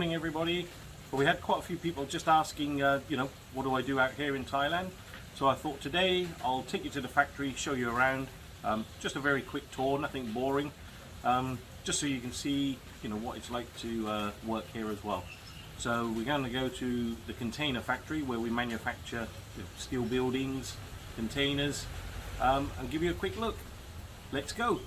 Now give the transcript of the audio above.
morning everybody. Well, we had quite a few people just asking, you know, what do I do out here in Thailand? So I thought today I'll take you to the factory, show you around. Just a very quick tour, nothing boring. Just so you can see, you know, what it's like to work here as well. So we're going to go to the container factory where we manufacture steel buildings, containers, and give you a quick look. Let's go.